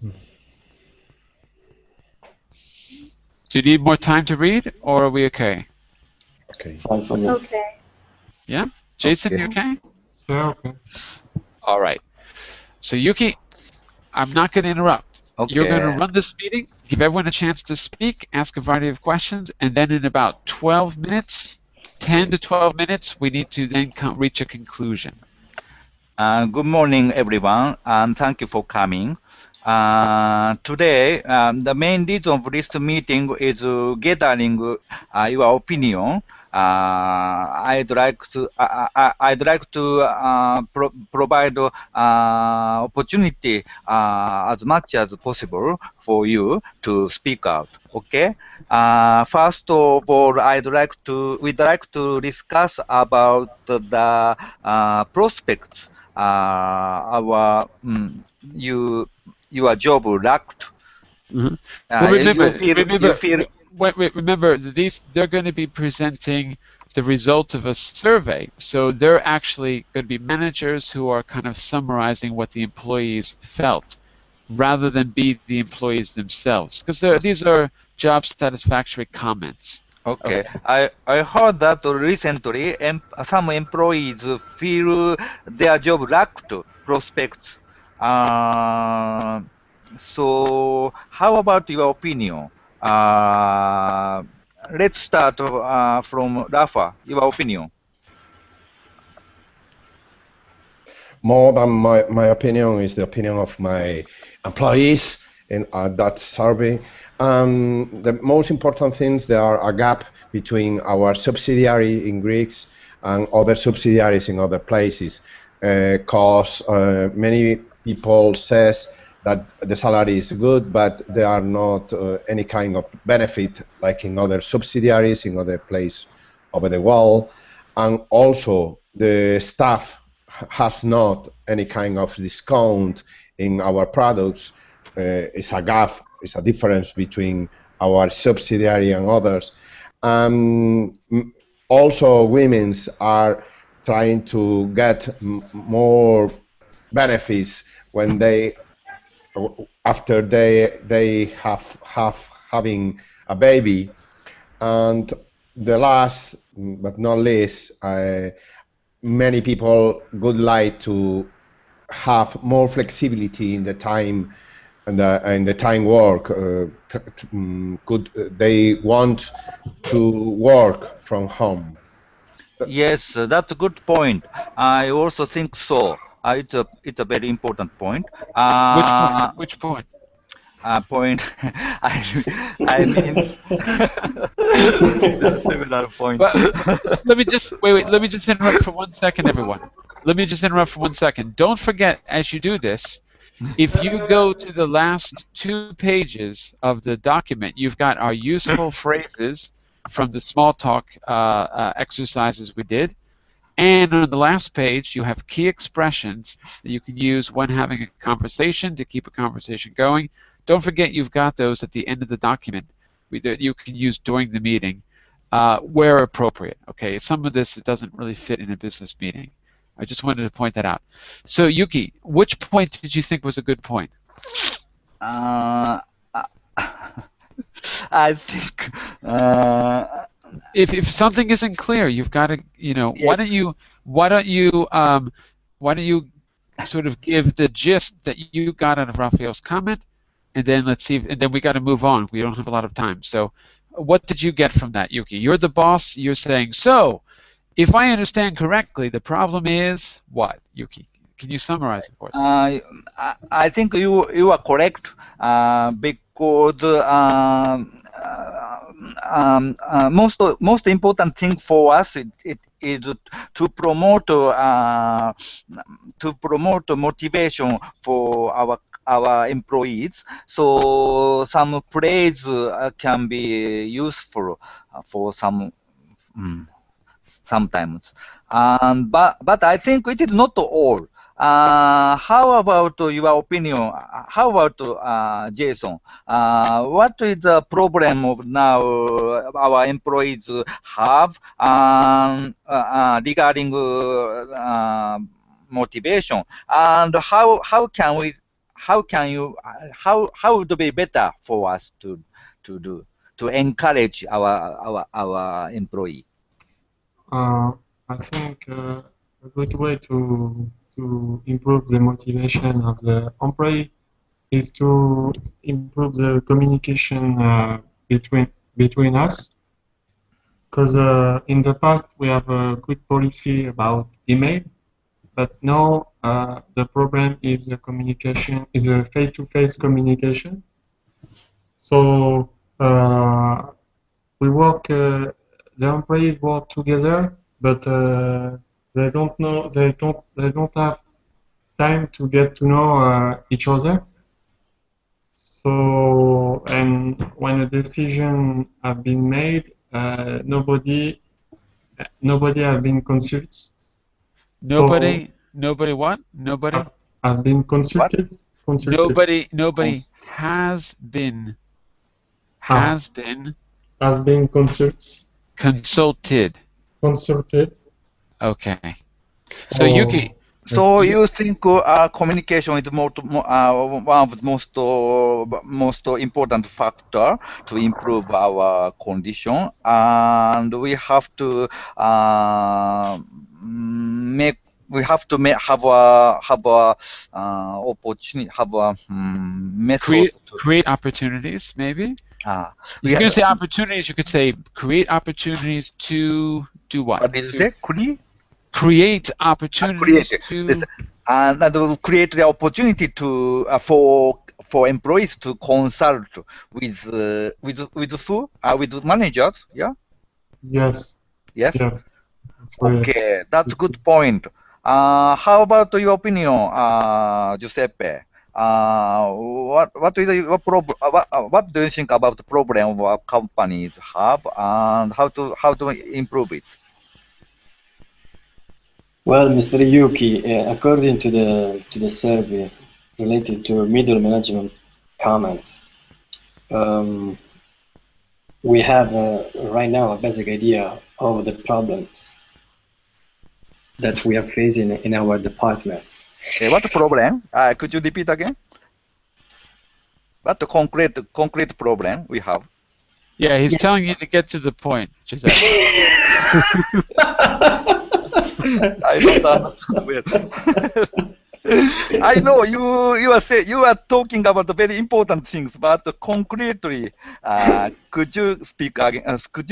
A: Do you need more time to read, or are we okay?
C: Okay.
E: Fine for me.
D: Okay.
A: Yeah? Jason,
C: Okay.
A: you okay?
F: Yeah, okay.
A: All right. So Yuki, I'm not going to interrupt. You're going to
G: Okay.
A: run this meeting, give everyone a chance to speak, ask a variety of questions, and then in about 12 minutes, 10 to 12 minutes, we need to then reach a conclusion.
G: Good morning, everyone, and thank you for coming. Today, the main reason of this meeting is gathering your opinion. I'd like to provide opportunity as much as possible for you to speak out. Okay. First of all, we'd like to discuss about the prospects your job lacked.
A: Mm-hmm. Well,
G: You feel
A: remember, they're going to be presenting the result of a survey. So they're actually going to be managers who are kind of summarizing what the employees felt, rather than be the employees themselves, because these are job satisfactory comments.
G: okay. I heard that recently some employees feel their job lacked prospects. So how about your opinion? Let's start from Rafa. Your opinion.
C: More than my opinion is the opinion of my employees in that survey. The most important things, there are a gap between our subsidiary in Greece and other subsidiaries in other places, because many people says that the salary is good, but there are not any kind of benefit like in other subsidiaries in other place over the world, and also the staff has not any kind of discount in our products. It's a gap, it's a difference between our subsidiary and others. Also, women's are trying to get more benefits when after they have having a baby. And the last but not least, many people would like to have more flexibility in the time and the time work. They want to work from home.
G: Yes, that's a good point. I also think so. It's a very important point.
A: Which point? Which point?
G: Point. I mean, there are several points.
A: But let me just wait. Let me just interrupt for 1 second, everyone. let me just interrupt for 1 second. Don't forget, as you do this, if you go to the last 2 pages of the document, you've got our useful phrases from the small talk exercises we did. And on the last page, you have key expressions that you can use when having a conversation to keep a conversation going. Don't forget you've got those at the end of the document that you can use during the meeting where appropriate. Okay, some of this, it doesn't really fit in a business meeting. I just wanted to point that out. So Yuki, which point did you think was a good point?
G: I think
A: if something isn't clear, you've got to,
G: yes.
A: why don't you sort of give the gist that you got out of Raphael's comment, and then let's see, and then we got to move on. We don't have a lot of time. So, what did you get from that, Yuki? You're the boss. You're saying, so, if I understand correctly, the problem is what, Yuki? Can you summarize it for us?
G: I think you are correct because most important thing for us it is to promote motivation for our employees. So some praise can be useful for some. Sometimes, but I think it is not all. How about your opinion? How about Jason? What is the problem of now our employees have regarding motivation, and how would it be better for us to encourage our employee?
F: I think a good way to improve the motivation of the employee is to improve the communication between us. Because in the past we have a good policy about email, but now the problem is the communication, is a face-to-face communication. So we work. The employees work together, but they don't have time to get to know each other. So, and when a decision has been made, nobody has been consulted.
A: Nobody what? Nobody
F: has been consulted.
A: Nobody has been consulted. Okay. So Yuki.
G: So you think communication is one of the most important factor to improve our condition, and we have to have a opportunity, have a method
A: create opportunities, maybe. You can say opportunities. You could say create opportunities to do what?
G: What did you say?
A: Create opportunities to.
G: And create the opportunity to for employees to consult with who? With managers, yeah.
F: Yes.
G: Yes. Okay, that's a good point. How about your opinion, Giuseppe? What is your problem? What do you think about the problem our companies have, and how to improve it?
E: Well, Mr. Yuki, according to the survey related to middle management comments, we have right now a basic idea of the problems that we are facing in our departments.
G: What problem? Could you repeat again? What the concrete problem we have?
A: Yeah, he's telling you to get to the point, Giuseppe.
G: I don't understand. I know you are talking about the very important things, but concretely, could you speak again? Could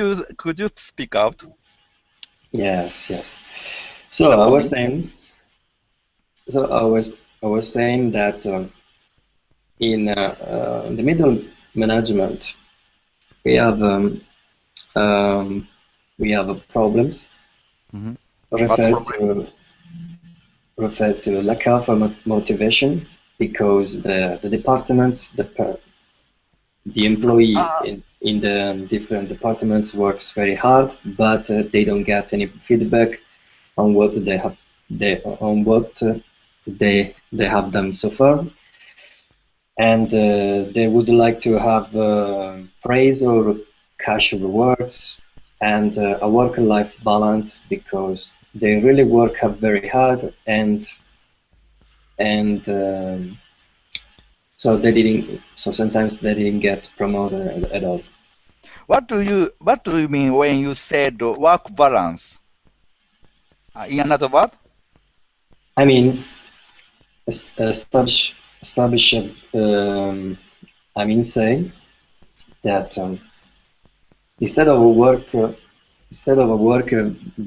G: you speak out?
E: Yes. So I was saying that in the middle management we have problems.
G: Mm-hmm.
E: Referred to refer to lack of motivation, because the departments, the employee in the different departments works very hard, but they don't get any feedback on what they have they have done so far, and they would like to have praise or cash rewards and a work-life balance, because they really work up very hard, and so sometimes they didn't get promoted at all.
G: What do you mean when you said work balance? In another word?
E: I mean, establish. I mean, say that instead of work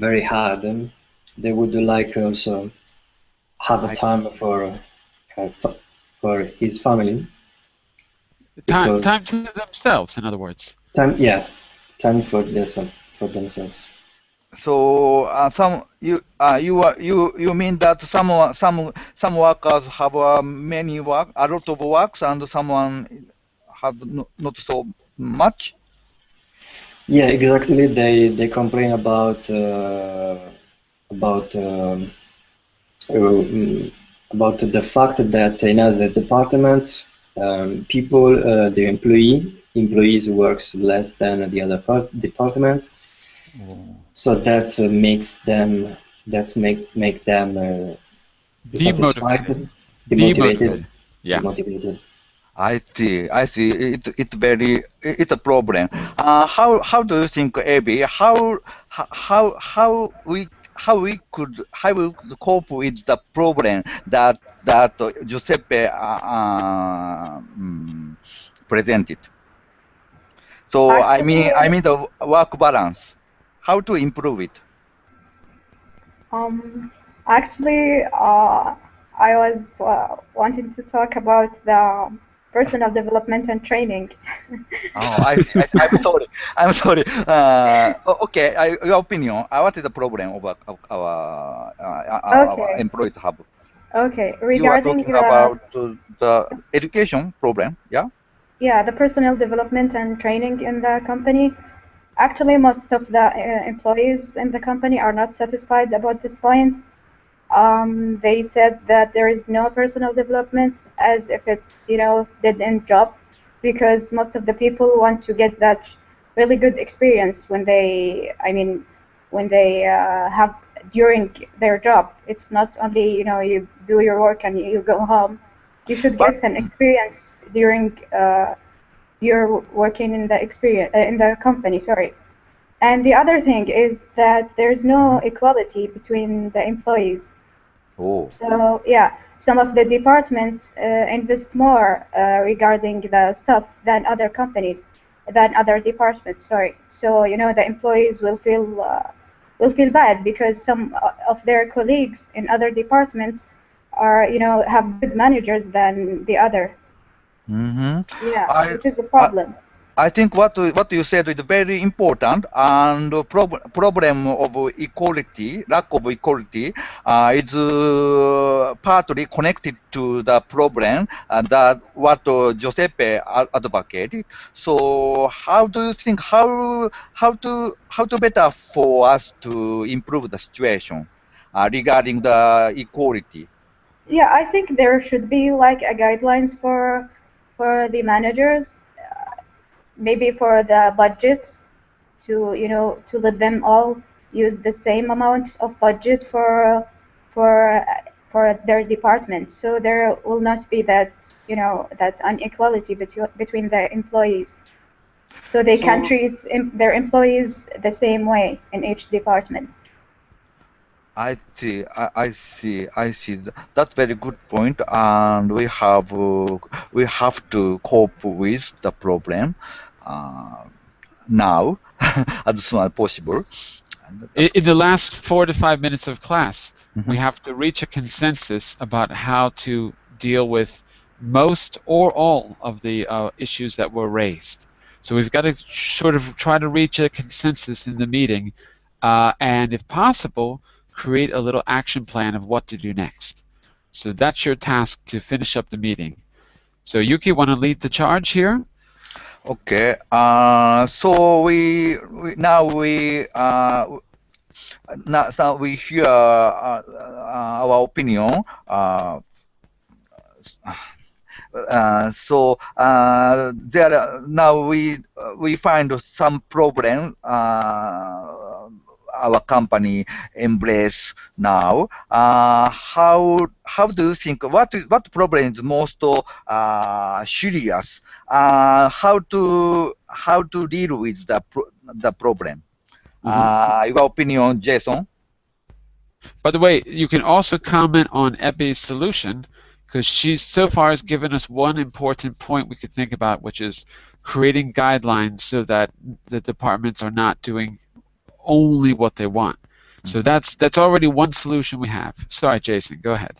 E: very hard, they would like also have a time for his family.
A: Time to themselves, in other words.
E: Time for themselves.
G: So you mean that some workers have many work, a lot of works, and someone have not so much?
E: Yeah, exactly. They complain about the fact that in other departments, the employees works less than the other departments. So that makes them dissatisfied, demotivated.
A: Yeah.
E: Demotivated.
G: I see. It's a problem. How do you think, Abby? How we could cope with the problem that Giuseppe presented? So
D: Actually,
G: I mean the work balance. How to improve it?
D: actually, I was wanting to talk about the personal development and training.
G: Oh, I'm sorry. Okay, your opinion. What is the problem of our
D: Okay.
G: employees have?
D: Okay.
G: You are
D: Regarding
G: talking about the education problem, yeah?
D: yeah, the personal development and training in the company. Actually, most of the employees in the company are not satisfied about this point. They said that there is no personal development, as if it's, dead-end job, because most of the people want to get that really good experience when they have during their job. It's not only, you do your work and you go home. You should
G: But
D: get an experience during your working in the company. Sorry. And the other thing is that there's no equality between the employees.
G: oh,
D: So yeah, some of the departments invest more regarding the stuff than other companies, than other departments. Sorry. So the employees will feel bad because some of their colleagues in other departments are have good managers than the other. Yeah,
G: I,
D: which is a
G: I
D: problem.
G: I think what you said is very important, and problem of equality, lack of equality, is partly connected to the problem that what Giuseppe advocated. So, how do you think how to better for us to improve the situation regarding the equality?
D: Yeah, I think there should be like a guidelines for the managers, maybe for the budget, to let them all use the same amount of budget for for their department, so there will not be that that inequality between the employees, so they can
G: So,
D: treat their employees the same way in each department.
G: I see. That's very good point, and we have to cope with the problem now as soon as possible. And
A: In the last 4 to 5 minutes of class,
G: Mhm.
A: we have to reach a consensus about how to deal with most or all of the issues that were raised. So we've got to sort of try to reach a consensus in the meeting, and if possible, create a little action plan of what to do next. So that's your task to finish up the meeting. So Yuki, want to lead the charge here?
G: Okay. So now we hear our opinion. There now we find some problem. Our company embrace now. How do you think what problem is most serious? How to deal with the problem? Your opinion, Jason?
A: By the way, you can also comment on Ebe's solution, because she so far has given us one important point we could think about, which is creating guidelines so that the departments are not doing only what they want. So that's already one solution we have. Sorry, Jason, go ahead.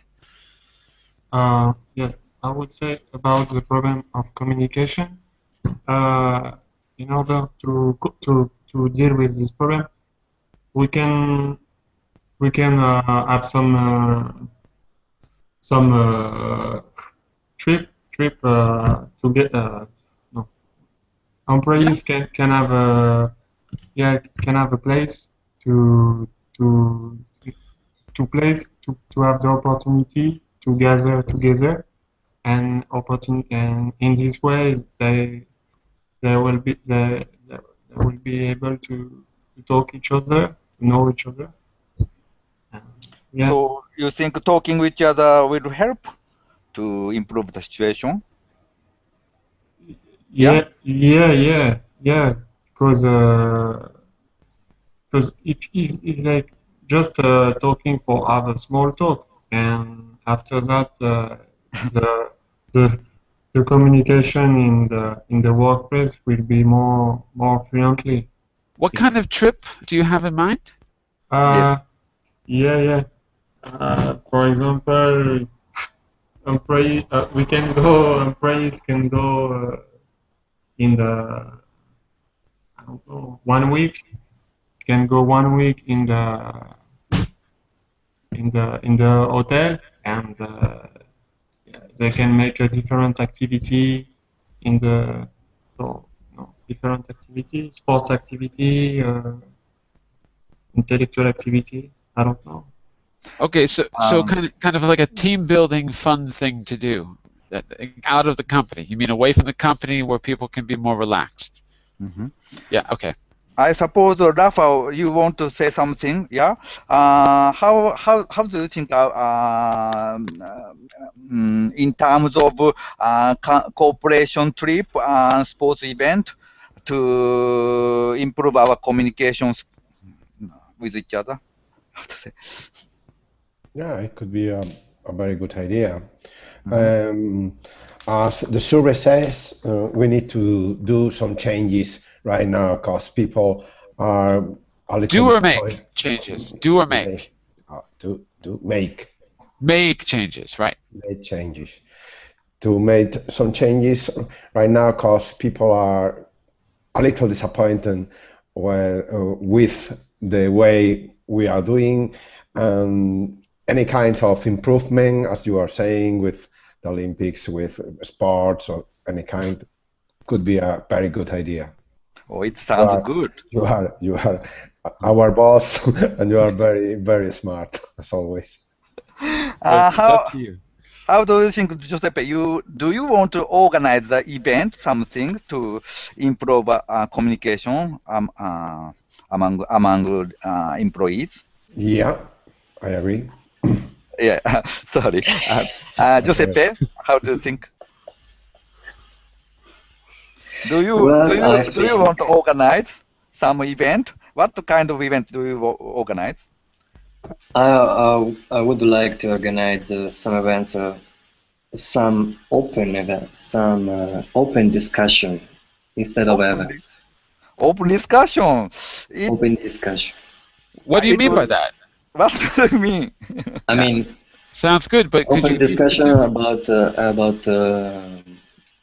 F: Yes, I would say about the problem of communication. In order to deal with this problem, we can have some trip to get no. Employees can have a place to have the opportunity to gather together, and in this way they will be able to talk each other, to know each other. Yeah.
G: So you think talking with each other will help to improve the situation?
F: Yeah. Because it's like just talking for have a small talk, and after that the communication in the workplace will be more fluently.
A: What kind of trip do you have in mind?
G: Yes.
F: Yeah. For example, employees can go in the, I don't know, 1 week. Can go 1 week in the hotel, and they can make a different activity in the different activity, sports activity, intellectual activity. I don't know.
A: Okay, so kind of like a team building fun thing to do, out of the company. You mean away from the company where people can be more relaxed? Yeah. Okay.
G: I suppose, Rafa, you want to say something, yeah? How do you think in terms of cooperation trip and sports event to improve our communications with each other? How to say?
C: Yeah, it could be a very good idea. As the survey says, we need to do some changes right now because people are a little
A: do or make changes. Do or make.
C: Make.
A: Make changes, right?
C: Make changes. To make some changes right now because people are a little disappointed with the way we are doing, and any kind of improvement, as you are saying, with the Olympics, with sports or any kind, could be a very good idea.
G: Oh, it sounds good.
C: You are our boss, and you are very, very smart as always.
G: How do you think, Giuseppe? Do you want to organize the event, something to improve communication among employees?
C: Yeah, I agree.
G: Yeah, sorry. Giuseppe, how do you think? Do you want to organize some event? What kind of event do you organize?
E: I would like to organize some events, some open events, some open discussion instead of events.
G: Open discussion.
E: Open discussion.
A: What do you mean by that?
G: What do you mean?
E: I mean,
A: sounds good, but
E: open discussion about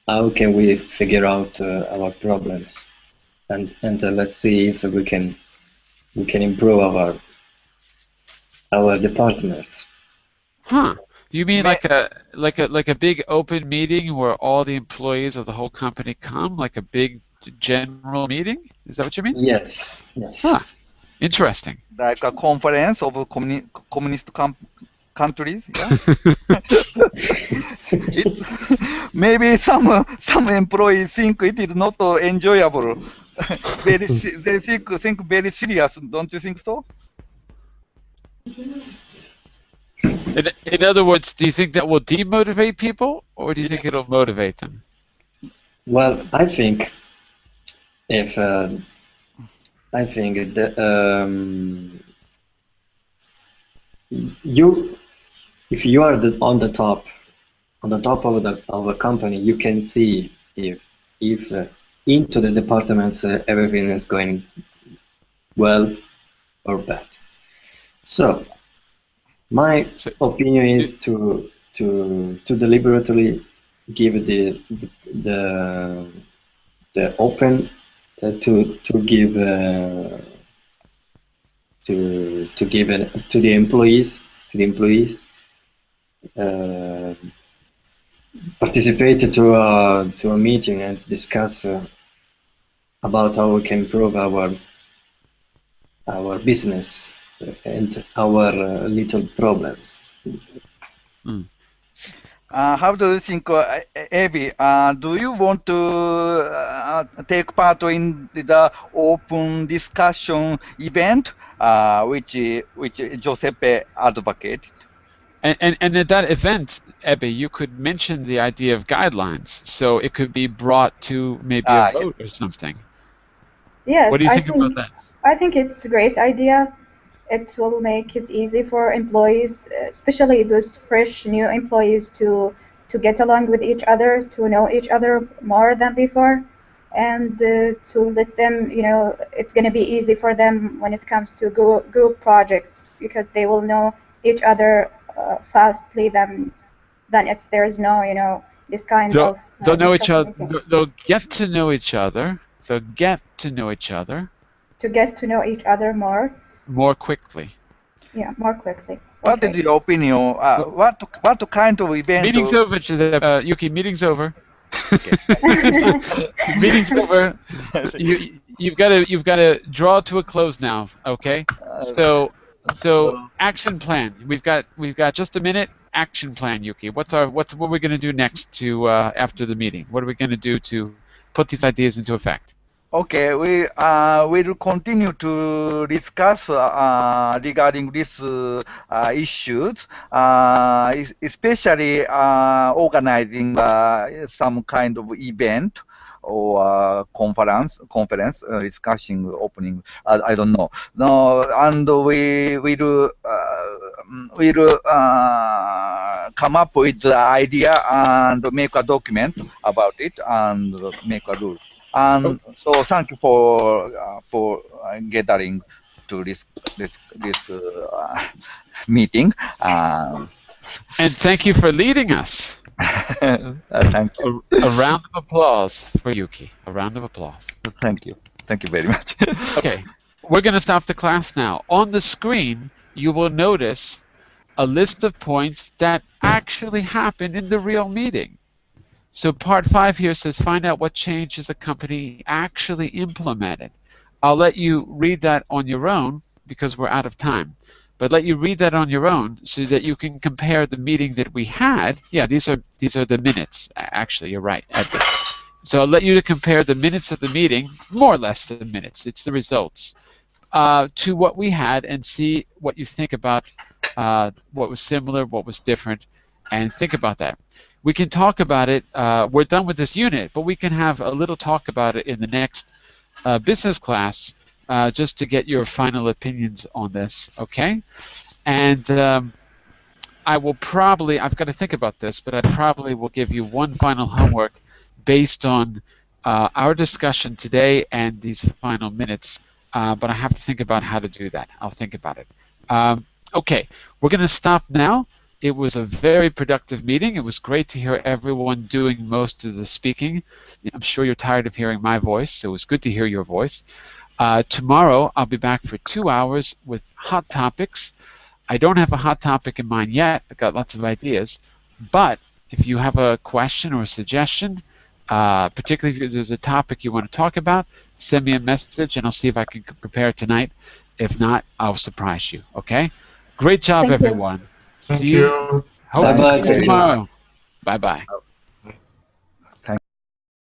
E: how can we figure out our problems, and let's see if we can improve our departments.
A: Huh. You mean
G: May-
A: like a big open meeting where all the employees of the whole company come, like a big general meeting? Is that what you mean?
E: Yes, yes.
A: Huh. Interesting.
G: like a conference of communist countries, yeah. Maybe some employees think it is not enjoyable. They think very serious. Don't you think so?
A: In other words, do you think that will demotivate people, or do you think it'll motivate them?
E: Well, I think if I think that if you are on the top of a company, you can see if into the departments everything is going well or bad. So my opinion is to deliberately give the open to give to the employees participate to a meeting and discuss about how we can improve our business and our little problems.
G: How do you think, Abby? Do you want to take part in the open discussion event, which Giuseppe advocated?
A: And at that event, Ebbe, you could mention the idea of guidelines, so it could be brought to maybe a vote or something.
D: Yes,
A: What do you think about that?
D: I think it's a great idea. It will make it easy for employees, especially those fresh new employees, to get along with each other, to know each other more than before, and to let them, it's going to be easy for them when it comes to group projects, because they will know each other fastly than if there's no, this kind of
A: they'll know each other.
D: meeting.
A: They'll get to know each other. They'll get to know each other.
D: To get to know each other
A: more quickly.
D: Yeah, more quickly.
G: What is your opinion? What kind of event?
A: Meeting's over, Yuki. Meeting's over. Meeting's over. You've got to draw to a close now. Okay. So action plan. We've got just a minute. Action plan, Yuki. What are we going to do next to after the meeting? What are we going to do to put these ideas into effect?
G: Okay, we will continue to discuss regarding these issues, especially organizing some kind of event or conference discussion opening. I don't know. No, and we will come up with the idea and make a document about it and make a rule. And so thank you for gathering to this meeting. And
A: thank you for leading us.
G: Thank you.
A: A round of applause for Yuki. A round of applause.
G: Thank you. Thank you very much.
A: Okay, we're going to stop the class now. On the screen, you will notice a list of points that actually happened in the real meeting. So part 5 here says, find out what changes the company actually implemented. I'll let you read that on your own because we're out of time. But let you read that on your own so that you can compare the meeting that we had. Yeah, these are the minutes. Actually, you're right. So I'll let you to compare the minutes of the meeting, more or less the minutes. It's the results, to what we had and see what you think about what was similar, what was different, and think about that. We can talk about it. We're done with this unit, but we can have a little talk about it in the next business class, just to get your final opinions on this, okay? And I've got to think about this, but I probably will give you one final homework based on our discussion today and these final minutes, but I have to think about how to do that. I'll think about it. Okay, we're going to stop now. It was a very productive meeting. It was great to hear everyone doing most of the speaking. I'm sure you're tired of hearing my voice, so it was good to hear your voice. Tomorrow, I'll be back for 2 hours with hot topics. I don't have a hot topic in mind yet. I've got lots of ideas. But if you have a question or a suggestion, particularly if there's a topic you want to talk about, send me a message and I'll see if I can prepare tonight. If not, I'll surprise you. Okay? Great job,
D: Thank you.
A: everyone.
F: Thank
A: See you.
F: you.
A: Hope to
E: Bye-bye.
A: see you
E: Thank you.
A: tomorrow. Bye-bye.